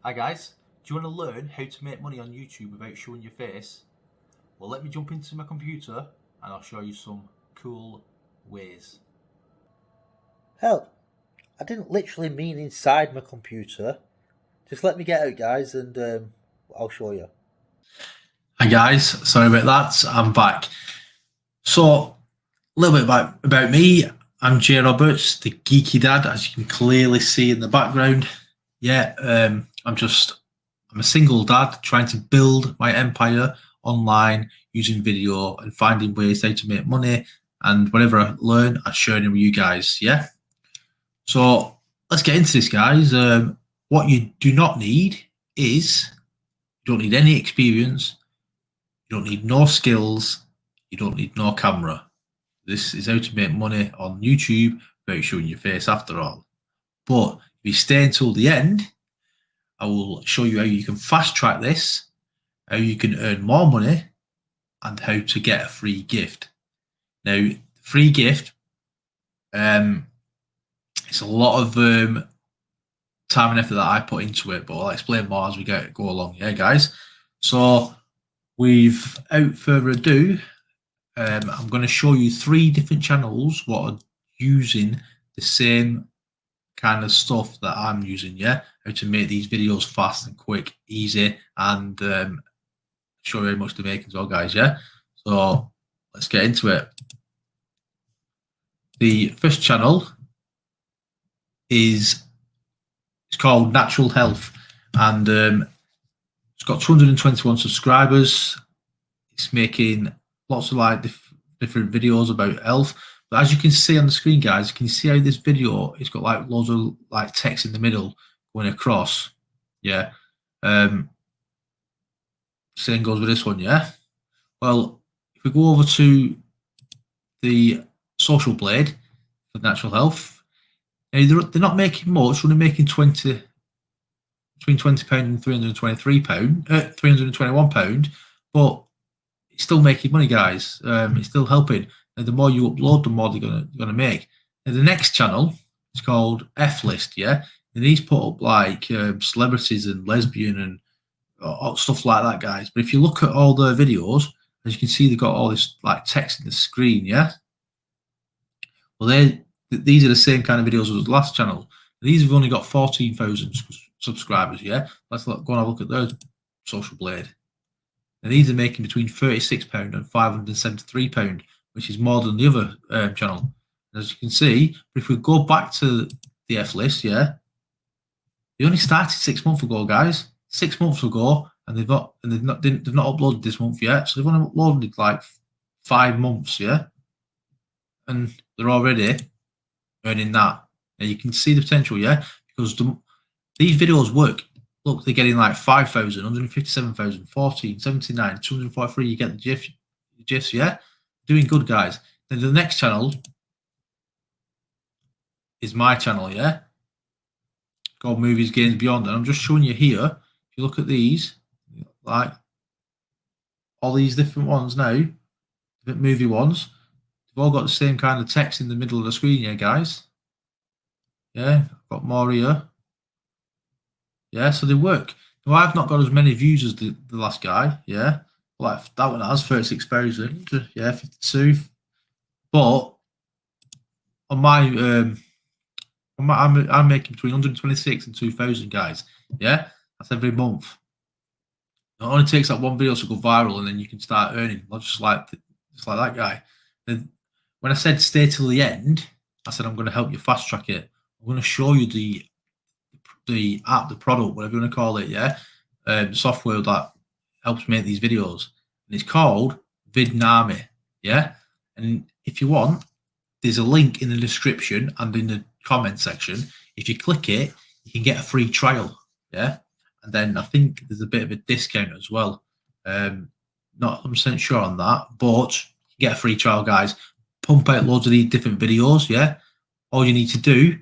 Hi guys, do you want to learn how to make money on YouTube without showing your face? Well, let me jump into my computer and I'll show you some cool ways. Hell, I didn't literally mean inside my computer. Just let me get out, guys, and I'll show you. Hi guys, sorry about that. I'm back. So a little bit about me. I'm Jay Roberts, the geeky dad, as you can clearly see in the background. Yeah, I'm a single dad trying to build my empire online using video and finding ways how to make money. And whatever I learn, I'm sharing it with you guys. Yeah. So let's get into this, guys. What you do not need is you don't need any experience. You don't need no skills. You don't need no camera. This is how to make money on YouTube without showing your face after all. But if you stay until the end, I will show you how you can fast track this, how you can earn more money, and how to get a free gift. Now, free gift, it's a lot of time and effort that I put into it, but I'll explain more as we go along. Yeah, guys. So without further ado, I'm going to show you 3 different channels what are using the same kind of stuff that I'm using. Yeah, how to make these videos fast and quick, easy, and show you how much to make as well, guys. Yeah, so let's get into it. The first channel it's called Natural Health, and it's got 221 subscribers. It's making lots of different videos about health. But as you can see on the screen, guys, you can see how this video it's got like loads of like text in the middle going across. Yeah. Same goes with this one, yeah. Well, if we go over to the Social Blade for Natural Health, they're not making much, they're only making between £20 and £323, £321, but it's still making money, guys. It's still helping. And the more you upload, the more they're gonna make. And the next channel is called F List, yeah. And he's put up like celebrities and lesbian and stuff like that, guys. But if you look at all their videos, as you can see, they've got all this like text in the screen, yeah. Well, these are the same kind of videos as the last channel. These have only got 14,000 subscribers, yeah. Let's go and have a look at their Social Blade. And these are making between £36 and £573, which is more than the other channel. And as you can see, if we go back to the F List, yeah, they only started 6 months ago, guys. 6 months ago, and they've not uploaded this month yet. So they've only uploaded like 5 months, yeah, and they're already earning that. And you can see the potential, yeah, because these videos work. Look, they're getting like 5,000, 157,000, 14, 79, 243. You get the gifs, yeah? Doing good, guys. Then the next channel is my channel, yeah? Called Movies, Games, Beyond. And I'm just showing you here. If you look at these, like all these different ones now, different movie ones, they've all got the same kind of text in the middle of the screen here, guys. Yeah, I've got more here. Yeah, so they work. Now, I've not got as many views as the last guy, yeah. Like that one has 36,000, yeah, 52. But on I'm making between 126 and 2,000, guys. Yeah, that's every month. It only takes that one video to go viral, and then you can start earning. Not just like that guy. And when I said stay till the end, I said I'm going to help you fast track it. I'm going to show you the app, the product, whatever you want to call it, yeah, software that helps make these videos, and it's called Vidnami, yeah. And if you want, there's a link in the description and in the comment section. If you click it, you can get a free trial, yeah. And then I think there's a bit of a discount as well. Not 100% sure on that, but you get a free trial, guys. Pump out loads of these different videos, yeah. All you need to do,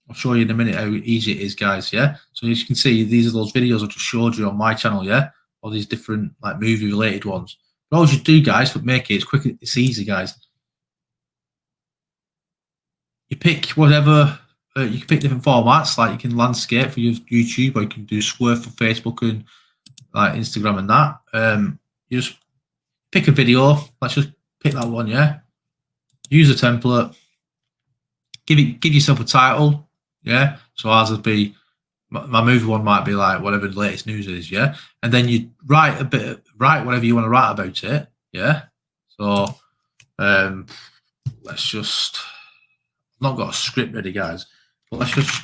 I'll show you in a minute how easy it is, guys, yeah? So as you can see, these are those videos I just showed you on my channel, yeah? All these different like movie-related ones. But all you do, guys, but make it, it's quick, it's easy, guys. You pick whatever you can pick different formats, like you can landscape for your YouTube, or you can do square for Facebook and like Instagram and that. You just pick a video. Let's just pick that one, yeah. Use a template. Give yourself a title, yeah. So ours would be, my movie one might be like whatever the latest news is, yeah. And then you write whatever you want to write about it, yeah. So let's just, I've not got a script ready, guys, but let's just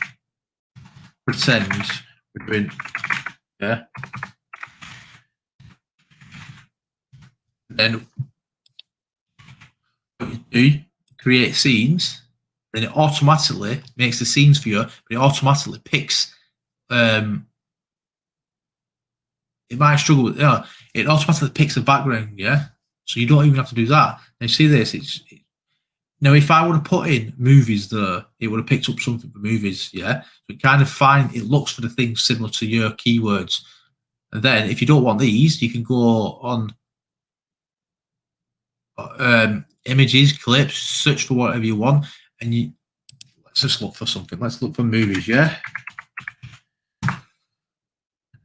pretend we're doing, yeah. Then what you do, create scenes, then it automatically makes the scenes for you, but it automatically picks, it might struggle with, it automatically picks the background, yeah? So you don't even have to do that. Now, see this, now if I would have put in movies there, it would have picked up something for movies, yeah? So it kind of it looks for the things similar to your keywords. And then if you don't want these, you can go on images, clips, search for whatever you want, and let's just look for something. Let's look for movies, yeah?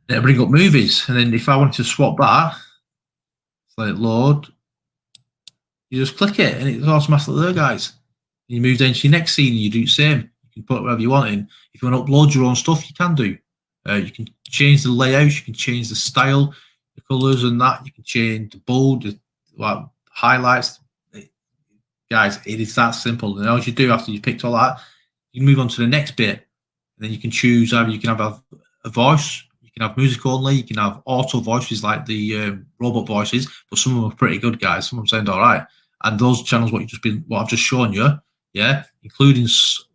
It'll bring up movies, and then if I want to swap that, let it load, you just click it and it's automatically there, guys. And you move down to your next scene and you do the same. You can put whatever you want in. If you want to upload your own stuff, you can do. You can change the layout, you can change the style, the colours and that. You can change the bold, the highlights. Guys, it is that simple. And all you do after you picked all that, you can move on to the next bit. And then you can choose either you can have a voice, you can have music only, you can have auto voices like the robot voices, but some of them are pretty good, guys. Some of them sound all right. And those channels, what I've just shown you, yeah, including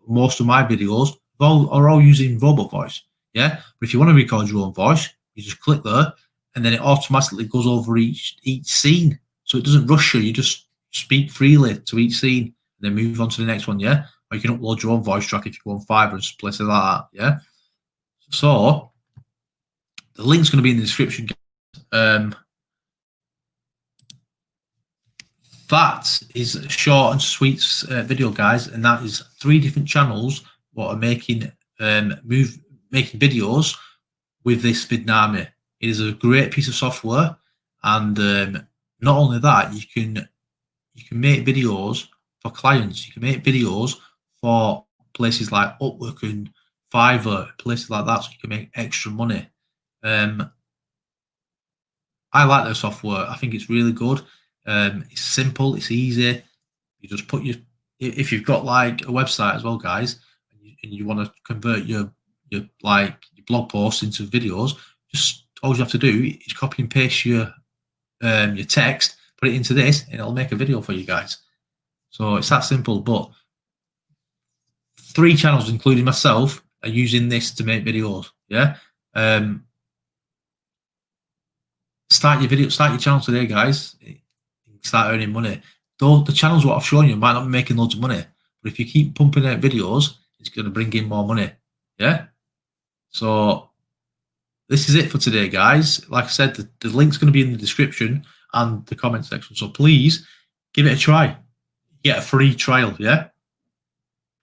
most of my videos, are all using robot voice, yeah. But if you want to record your own voice, you just click there, and then it automatically goes over each scene, so it doesn't rush you. You just speak freely to each scene, and then move on to the next one, yeah. Or you can upload your own voice track if you go on Fiverr and places like that, yeah. So the link's going to be in the description. That is a short and sweet video, guys, and that is 3 different channels what are making making videos with this Vidnami. It is a great piece of software, and not only that, you can make videos for clients. You can make videos for places like Upwork and Fiverr, places like that, so you can make extra money. I like their software. I think it's really good. It's simple, it's easy. You just put if you've got like a website as well, guys, and you want to convert your blog posts into videos, just all you have to do is copy and paste your text, put it into this, and it'll make a video for you guys. So it's that simple. But 3 channels, including myself, are using this to make videos. Yeah. Start your channel today, guys. Start earning money. Though the channels what I've shown you might not be making loads of money, but if you keep pumping out videos, it's going to bring in more money. Yeah. So this is it for today, guys. Like I said, the link's going to be in the description and the comment section. So please give it a try. Get a free trial. Yeah.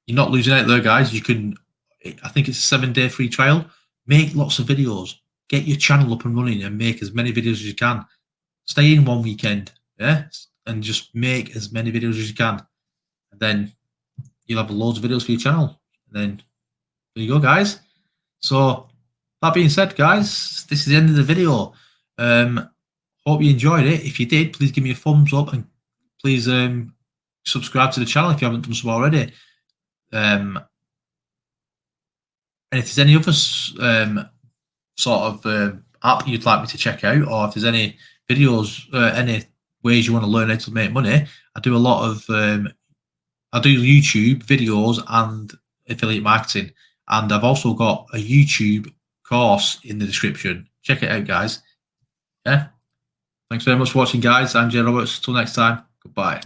You're not losing out there, guys. You can, I think it's a 7-day free trial. Make lots of videos. Get your channel up and running and make as many videos as you can. Stay in one weekend, yeah, and just make as many videos as you can. And then you'll have loads of videos for your channel. And then there you go, guys. So that being said, guys, this is the end of the video. Hope you enjoyed it. If you did, please give me a thumbs up and please subscribe to the channel if you haven't done so already. And if there's any other sort of app you'd like me to check out, or if there's any videos, any ways you want to learn how to make money, I do a lot of I do YouTube videos and affiliate marketing, and I've also got a YouTube course in the description. Check it out, guys. Yeah. Thanks very much for watching, guys. I'm Jay Roberts. Till next time. Goodbye.